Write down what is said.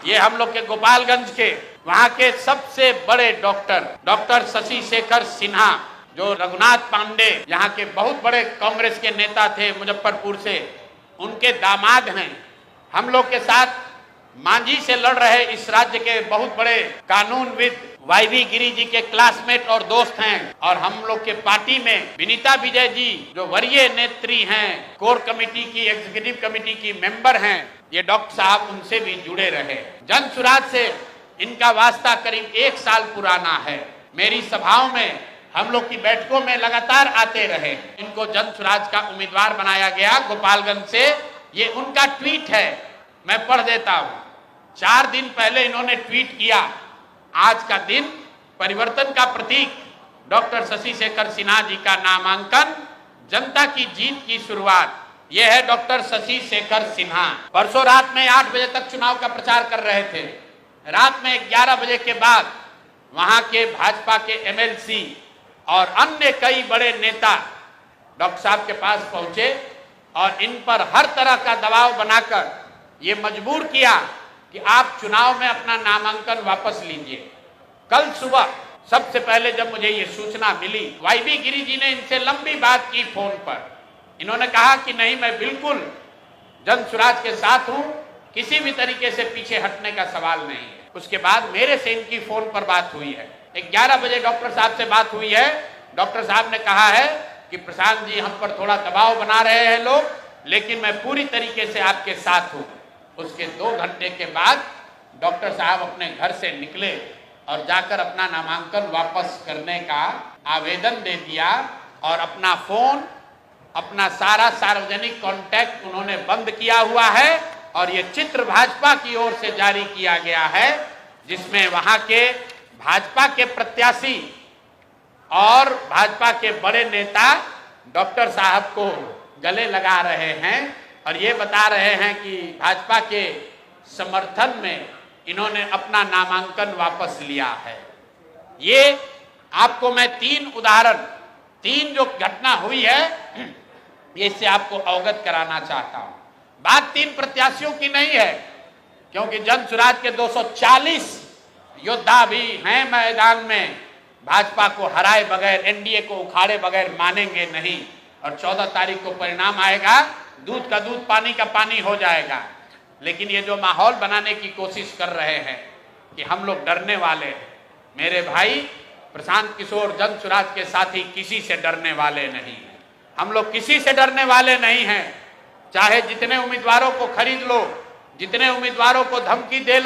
ये हम लोग के गोपालगंज के वहाँ के सबसे बड़े डॉक्टर शशि शेखर सिन्हा, जो रघुनाथ पांडे यहाँ के बहुत बड़े कांग्रेस के नेता थे मुजफ्फरपुर से, उनके दामाद हैं। हम लोग के साथ मांझी से लड़ रहे इस राज्य के बहुत बड़े कानूनविद वाईवी गिरी जी के क्लासमेट और दोस्त हैं। और हम लोग के पार्टी में विनीता विजय जी, जो वरीय नेत्री हैं, कोर कमेटी की, एग्जीक्यूटिव कमेटी की मेंबर हैं, ये डॉक्टर साहब उनसे भी जुड़े रहे। जन सुराज से इनका वास्ता करीब 1 साल पुराना है। मेरी सभाओं में, हम लोग की बैठकों में लगातार आते रहे। इनको जन सुराज का उम्मीदवार बनाया गया गोपालगंज से। ये उनका ट्वीट है, मैं पढ़ देता हूँ। 4 दिन पहले इन्होंने ट्वीट किया, आज का दिन परिवर्तन का प्रतीक, डॉक्टर शशि शेखर सिन्हा जी का नामांकन, जनता की जीत की शुरुआत। यह है डॉक्टर शशि शेखर सिन्हा। परसों रात में 8 बजे तक चुनाव का प्रचार कर रहे थे। रात में 11 बजे के बाद वहां के भाजपा के एमएलसी और अन्य कई बड़े नेता डॉक्टर साहब के पास पहुंचे और इन पर हर तरह का दबाव बनाकर ये मजबूर किया कि आप चुनाव में अपना नामांकन वापस लीजिए। कल सुबह सबसे पहले जब मुझे ये सूचना मिली, वाईवी गिरी जी ने इनसे लंबी बात की फोन पर। इन्होंने कहा कि नहीं, मैं बिल्कुल जन सुराज के साथ हूं, किसी भी तरीके से पीछे हटने का सवाल नहीं है। उसके बाद मेरे से इनकी फोन पर बात हुई है। 11 बजे डॉक्टर साहब से बात हुई है। डॉक्टर साहब ने कहा है कि प्रशांत जी, हम पर थोड़ा दबाव बना रहे हैं लोग, लेकिन मैं पूरी तरीके से आपके साथ हूं। उसके 2 घंटे के बाद डॉक्टर साहब अपने घर से निकले और जाकर अपना नामांकन वापस करने का आवेदन दे दिया और अपना फोन, अपना सारा सार्वजनिक कॉन्टैक्ट उन्होंने बंद किया हुआ है। और ये चित्र भाजपा की ओर से जारी किया गया है, जिसमें वहां के भाजपा के प्रत्याशी और भाजपा के बड़े नेता डॉक्टर साहब को गले लगा रहे हैं और ये बता रहे हैं कि भाजपा के समर्थन में इन्होंने अपना नामांकन वापस लिया है। ये आपको मैं 3 उदाहरण, 3 जो घटना हुई है, ये इससे आपको अवगत कराना चाहता हूं। बात 3 प्रत्याशियों की नहीं है, क्योंकि जन सुराज के 240 योद्धा भी हैं मैदान में। भाजपा को हराए बगैर, एनडीए को उखाड़े बगैर मानेंगे नहीं। और 14 तारीख को परिणाम आएगा, दूध का दूध, पानी का पानी हो जाएगा। लेकिन ये जो माहौल बनाने की कोशिश कर रहे हैं कि हम लोग डरने वाले हैं, मेरे भाई प्रशांत किशोर जन सुराज के साथी किसी से डरने वाले नहीं हैं। हम लोग किसी से डरने वाले नहीं हैं। चाहे जितने उम्मीदवारों को खरीद लो, जितने उम्मीदवारों को धमकी दे लो।